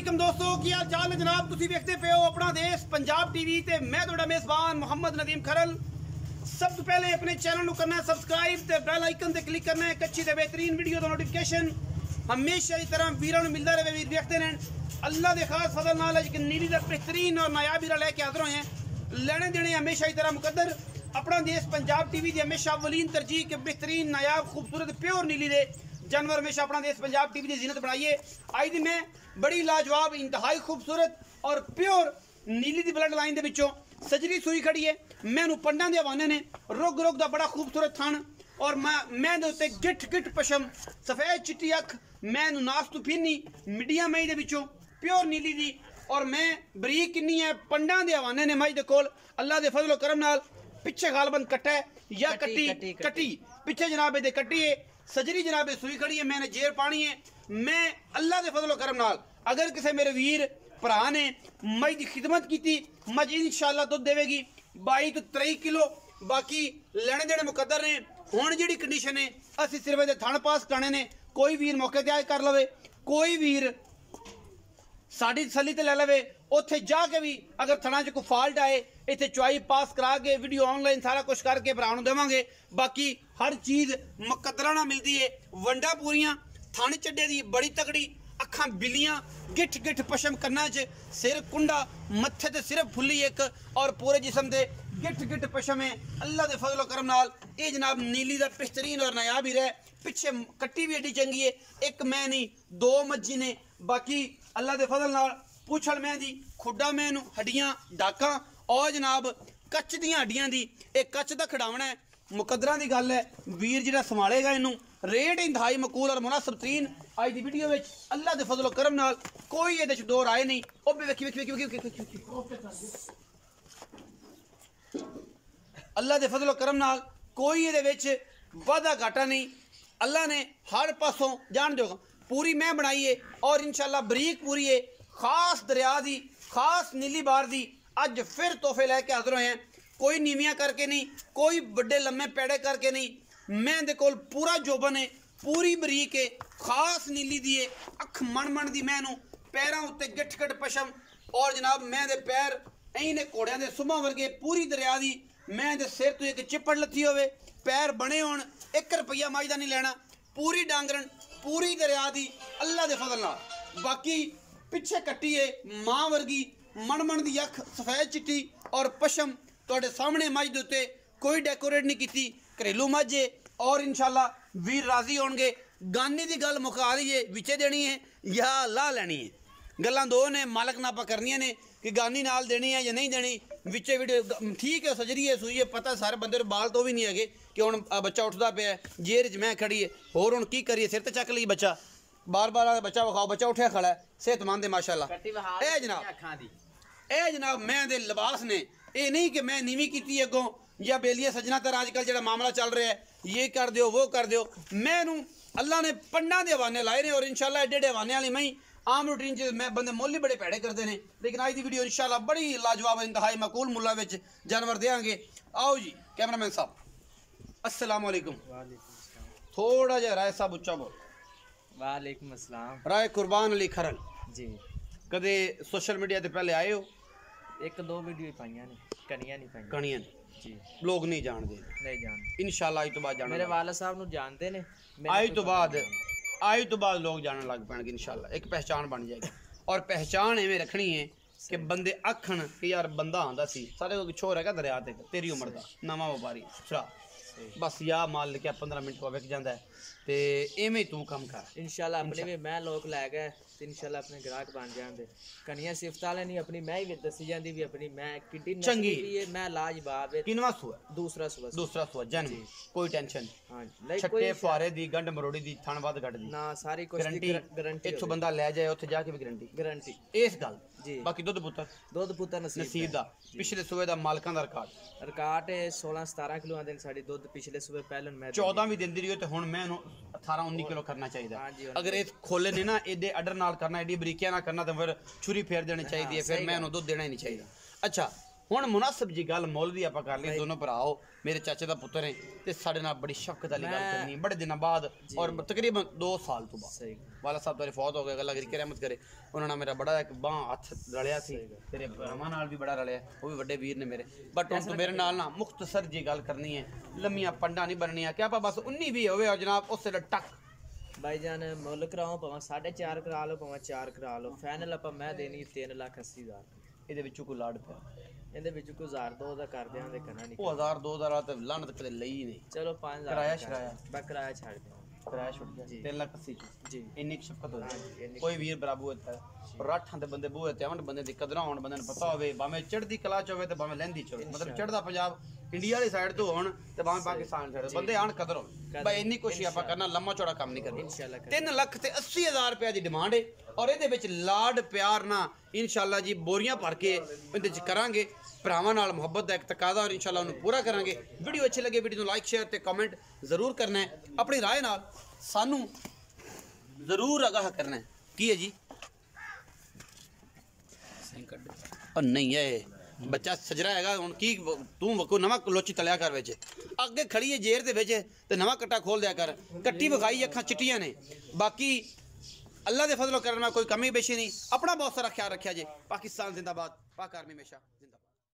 वालेकुम दोस्तों की हाल चाल है जनाब। तुसी देखते पे हो अपना देश पंजाब टीवी ते मैं तुहाडा मेज़बान मोहम्मद नदीम खरल। सब तो पहले अपने चैनल को करना है सब्सक्राइब ते बेल आइकन ते क्लिक करना है एक अच्छी ते बेहतरीन वीडियो का नोटिफिकेशन हमेशा की तरह वीरों को मिलता रहे। वीर देखते रहें अल्लाह के खास फजल नाल एक नीली का बेहतरीन और नायाब हीरा लेके हाजिर होए हैं। लेने देने हमेशा की तरह मुकद्दर अपना देश पंजाब टीवी की हमेशा अवलीन तरजीह के बेहतरीन नायाब खूबसूरत प्योर नीली दे जानवर हमेशा अपना देश पंजाब टीवी की जीनत बनाइए। आज दी मैं बड़ी लाजवाब इंतहाई खूबसूरत और प्योर नीली दी ब्लड लाइन दे विचों सजरी सूई खड़ी है। मैनू पंडा के हवाने ने रुग रुग का बड़ा खूबसूरत थन और मैं उत्ते गिठ गिठ पशम सफेद चिट्टी अख मैनू नास्तू फिरनी मीडिया मई दे विचों प्योर नीली दी और मैं बरीक किन्नी है पंडा के हवाने ने मई दे कोल अल्लाह के फजलो करम नाल पिछे गालबंद कट्टा है या कट्टी पिछे जनाब दे कट्टी है सजरी जनाब सूई खड़ी है। मैंने जेर पानी है। मैं अल्लाह के फजलो करम नाल अगर किसी मेरे वीर भरा ने मई की खिदमत की मज इंशाअल्लाह दुध देगी 22 तो 23 किलो। बाकी लेने देने मुकद्दर ने हुण जिहड़ी कंडीशन है असीं सिर्फ इहदे थण पास कराने ने। कोई वीर मौके ते आए कर लवे, कोई वीर साड़ी तसली ते ले लवे, उत्थे जाके भी अगर थणा च कोई फॉल्ट आए इत्थे चुआई पास करा के वीडियो ऑनलाइन सारा कुछ करके भरा नूं देवांगे। बाकी हर चीज़ मुकद्दरा नाल मिलती है। वंडा पूरियां थण चड्डे दी बड़ी तगड़ी अखां बिलियां गिठ गिठ पशम कन्ना च सिर कुंडा मत्थे ते सिर्फ फुल्ली एक और पूरे जिसम दे गिठ गिठ पशम है। अल्लाह के फजलो करम नाल ये जनाब नीली दा बेहतरीन और नायाब ही रहे। पिछे कट्टी भी एडी चंगी है। एक मैं नहीं दो मज्जी ने। बाकी अल्लाह के फजल नाल पूछल मैं दी खुडा मैनू हड्डियां डाका और जनाब कच्च दियां हड्डियां दी एक कच्च दा खिडावना है। मुकद्दरा की गल है वीर जिहड़ा संभालेगा इनू रेट इंतहाई मकूल और मुनासिब तरीन आज की वीडियो में अल्लाह के फजलो करम नाल कोई ये दो राय नहीं। ओ वेखी वेखी वेखी अल्लाह के फजलो करम नाल कोई ये वादा घाटा नहीं। अल्लाह ने हर पासों जान दो पूरी मैं बनाई है और इंशाअल्लाह बरीक पूरी है खास दरिया दी खास नीली बार दी अज फिर तोहफे लैके हाजिर होए हैं। कोई नीवियां करके नहीं, कोई बड़े लम्मे पैड़े करके नहीं। मैं दे कोल पूरा जोबन है, पूरी बरीक है, खास नीली दी है, अख मन मन दी मैनू पैरों उत्ते गिठ गिठ पशम और जनाब मैं दे पैर ऐ ने घोड़ियां दे सुमा वर्गे पूरी दरिया दी। मैं दे सिर तो एक चिप्पड़ लथी होवे पैर बने होण 1 रुपया मज दा नहीं लेना। पूरी डांगरन पूरी दरिया दी अल्लाह दे फजल नाल। बाकी पिछे कट्टी है मां वर्गी मन मन दी अख सफेद चिट्टी और पशम तुहाडे सामने मज दे उत्ते कोई डेकोरेट नहीं की घरेलू मज है और इंशाअल्लाह वीर राजी होणगे। गानी की गल मुका लीए विचे देनी है या ला लैनी है। गल्लां दो ने मालक नापा करनियां ने कि गानी नाल देनी है या नहीं देनी विचे वीडियो ठीक है सजरी है सूई है पता सारे बंदे बाल तो भी नहीं है कि हुण बच्चा उठदा पिया जेर च मैं खड़ी है होर हुण की करिए सिर ते चक लई बच्चा बार बार बच्चा विखाओ बच्चा उठिया खड़ा है सेहतमंद है माशाअल्लाह। ए जनाब मैं दे लिबास ने ये नहीं कि मैं नीवी की अगों या बेलिया सजना तर अजकल जो मामला चल रहा है ये कर दो वो कर दो। मैनू अल्लाह ने पंडा के हवाने लाए ने और इंशाअल्लाह एडे एडे हवाने वाली मई आम रूटीन च मैं बंदे मुल ही बड़े भैड़े करते हैं। लेकिन आज की वीडियो इंशाअल्लाह बड़ी लाजवाब इंतहाई मकूल मुल्ला विच जानवर देंगे। आओ जी कैमरामैन साहब अस्सलाम वालेकुम। थोड़ा जहा राय साहब उच्चा बोल। वालेकुम अस्सलाम। राय कुर्बान अली खरल जी कदे सोशल मीडिया ते पहले आए हो? 1-2 वीडियो पाइयां ने कनियां नहीं पाइयां कनियां जी लोग नहीं जानते नहीं जानते। इंशाअल्लाह आज तो बाद जान मेरे वाला साहब नु जानते ने आज तो बाद लोग जानने लग पैणगे इंशाअल्लाह एक पहचान बन जाएगी और पहचान एवें रखनी है कि बंदे आखण कि यार बंदा आंदा सी सारे को छोर हैगा दरिया ते तेरी उम्र दा नवा व्यापारी छड़ा बस या माल लेके 15 मिनट विक जाता है ते एवें तू कम कर इंशाअल्लाह अपने भी मैं लोग लै गए ते इंशाअल्लाह अपने ग्राहक बन जांदे। कनियां सिफत वाले नहीं अपनी मैं ही दसी जांदी भी अपनी मैं किड्डी चंगी है मैं लाजवाब है। किनवा सुआ? दूसरा सुआ जन्म कोई टेंशन हां छट्टे फुआरे दी गंड मरोड़ी दी थण वध गड दी ना सारी कुछ गारंटी इथों बंदा ले जाए उत्थे जाके भी गारंटी इस गल जी। बाकी दुध पुत्तर नसीब दा पिछले सूबे दा मालकां दा रिकॉर्ड है 16-17 किलो आंदे साडी दुध पिछले सूबे पहले मैं 14 भी दिंदी रही ते हुण मैं 18-19 किलो करना चाहिए। अगर ये खोले ने ना एडे अडर नाल करना एडी बरीकियां ना करना तो फिर छुरी फेर देनी चाहिए फिर मैं दुध देना ही नहीं चाहिए। अच्छा ਹੁਣ ਮੁਨਾਸਬ ਜੀ ਗੱਲ ਮੁੱਲ ਦੀ ਆਪਾਂ ਕਰ ਲਈ ਦੋਨੋਂ ਭਰਾ ਹੋ ਮੇਰੇ ਚਾਚੇ ਦਾ ਪੁੱਤਰ ਹੈ ਤੇ ਸਾਡੇ ਨਾਲ ਬੜੀ ਸ਼ਫਕਤ ਵਾਲੀ ਗੱਲ ਕਰਨੀ ਬੜੇ ਦਿਨਾਂ ਬਾਅਦ ਔਰ ਤਕਰੀਬਨ 2 ਸਾਲ ਤੋਂ ਬਾਅਦ ਸਹੀ ਵਾਲਾ ਸਾਹਿਬ ਤੁਹਾਡੇ ਫੌਤ ਹੋ ਗਏ ਅੱਲਾਹ ਦੀ ਰਹਿਮਤ ਕਰੇ ਉਹਨਾਂ ਨਾਲ ਮੇਰਾ ਬੜਾ ਇੱਕ ਬਾਹ ਹੱਥ ਰਲਿਆ ਸੀ ਤੇਰੇ ਭਰਾਵਾਂ ਨਾਲ ਵੀ ਬੜਾ ਰਲਿਆ ਉਹ ਵੀ ਵੱਡੇ ਵੀਰ ਨੇ ਮੇਰੇ ਬਟ ਹੁਣ ਤੂੰ ਮੇਰੇ ਨਾਲ ਨਾ ਮੁਖਤਸਰ ਜੀ ਗੱਲ ਕਰਨੀ ਹੈ ਲੰਮੀਆਂ ਪੰਡਾਂ ਨਹੀਂ ਬਣਨੀਆਂ ਕਿ ਆਪਾਂ ਬਸ 19 ਵੀ ਹੋਵੇ ਔਰ ਜਨਾਬ ਉਸੇ ਦਾ ਟੱਕ भाईजान मुल कराओ भावें 4.5 करा लो भावें 4 करा लो फाइनल आप मैं देनी 3,80,000 ਇਹਦੇ ਵਿੱਚੋਂ ਕੋਈ ਲਾੜ ਪਿਆ ਇਹਦੇ ਵਿੱਚ ਕੋਈ 1000-2 ਦਾ ਕਰ ਦਿਆਂ ਦੇ ਕਰਨਾ ਨਹੀਂ ਉਹ 1000 2000 ਤੇ ਲਾਹਨਤ ਕਦੇ ਲਈ ਨਹੀਂ ਚਲੋ 5000 ਕਿਰਾਇਆ ਸ਼ਰਾਇਆ ਮੈਂ ਕਿਰਾਇਆ ਛੱਡ ਦਿਆਂ ਕਿਰਾਇਆ ਛੁੱਟ ਗਿਆ 3,80,000 ਜੀ ਇੰਨੀ ਕੁ ਸ਼ਫਕਤ ਹੋ ਜਾਏ ਕੋਈ ਵੀਰ ਬਰਾਬੂ ਇੱਥੇ ਰਾਠਾਂ ਦੇ ਬੰਦੇ ਬੂਹੇ ਤੇ ਆਉਣ ਬੰਦੇ ਦੀ ਕਦਰਾਂ ਹੋਣ ਬੰਦੇ ਨੂੰ ਪਤਾ ਹੋਵੇ ਭਾਵੇਂ ਚੜ੍ਹਦੀ ਕਲਾ ਚ ਹੋਵੇ ਤੇ ਭਾਵੇਂ ਲਹਿੰਦੀ ਚ ਹੋਵੇ ਮਤਲਬ ਚੜ੍ਹਦਾ ਪੰਜਾਬ ਇੰਡੀਆ ਵਾਲੀ ਸਾਈਡ ਤੋਂ ਹੋਣ ਤੇ ਭਾਵੇਂ ਪਾਕਿਸਤਾਨ ਸਾਈਡ ਬੰਦੇ ਆਣ ਕਦਰ ਹੋਣ ਬਈ ਇੰਨੀ ਕੋਸ਼ਿਸ਼ ਆਪਾਂ ਕਰਨਾ ਲੰਮਾ ਚੌੜਾ ਕੰਮ ਨਹੀਂ ਕਰਨਾ ਇਨਸ਼ਾਅੱਲਾ 3,80,000 ਰੁਪਏ ਦੀ ਡਿਮਾਂਡ ਹੈ ਔਰ ਇਹਦੇ ਵਿੱਚ ਲਾਡ ਪਿਆਰ ਨਾਲ ਇਨਸ਼ਾਅੱਲਾ ਜੀ ਬੋਰੀਆਂ ਭਰ ਕੇ ਇਹਦੇ ਚ ਕਰਾਂਗੇ ਭਰਾਵਾਂ ਨਾਲ ਮੁਹੱਬਤ ਦਾ ਇੱਕ ਤਕਾਜ਼ਾ ਔਰ ਇਨਸ਼ਾਅੱਲਾ ਉਹਨੂੰ ਪੂਰਾ ਕਰਾਂਗੇ ਵੀਡੀਓ ਅੱਛੀ ਲੱਗੇ ਵੀਡੀਓ ਨੂੰ ਲਾਈਕ ਸ਼ੇਅਰ ਤੇ ਕਮੈਂਟ ਜ਼ਰੂਰ ਕਰਨਾ ਹੈ ਆਪਣੀ ਰਾਏ ਨਾਲ ਸਾਨੂੰ ਜ਼ਰੂਰ ਆਗਾਹ ਕਰਨਾ ਹੈ ਕੀ ਹੈ ਜੀ ਉਹ ਨਹੀਂ ਹੈ ਬੱਚਾ ਸਜਰਾ ਹੈਗਾ ਹੁਣ ਕੀ ਤੂੰ ਕੋਈ ਨਵਾਂ ਲੋਚੀ ਤਲਿਆ ਕਰ ਵਿੱਚ ਅੱਗੇ ਖੜੀ ਹੈ ਜੇਰ ਦੇ ਵਿੱਚ ਤੇ ਨਵਾਂ ਕੱਟਾ ਖੋਲ ਦਿਆ ਕਰ ਕੱਟੀ ਵਿਖਾਈ ਅੱਖਾਂ ਚਿੱਟੀਆਂ ਨੇ ਬਾਕੀ ਅੱਲਾ ਦੇ ਫਜ਼ਲ ਕਰਮ ਨਾਲ ਕੋਈ ਕਮੀ ਬੇਸ਼ੀ ਨਹੀਂ ਆਪਣਾ ਬਹੁਤ ਸਾਰਾ ਖਿਆਲ ਰੱਖਿਆ ਜੇ ਪਾਕਿਸਤਾਨ ਜ਼ਿੰਦਾਬਾਦ ਪਾਕ ਆਰਮੀ ਹਮੇਸ਼ਾ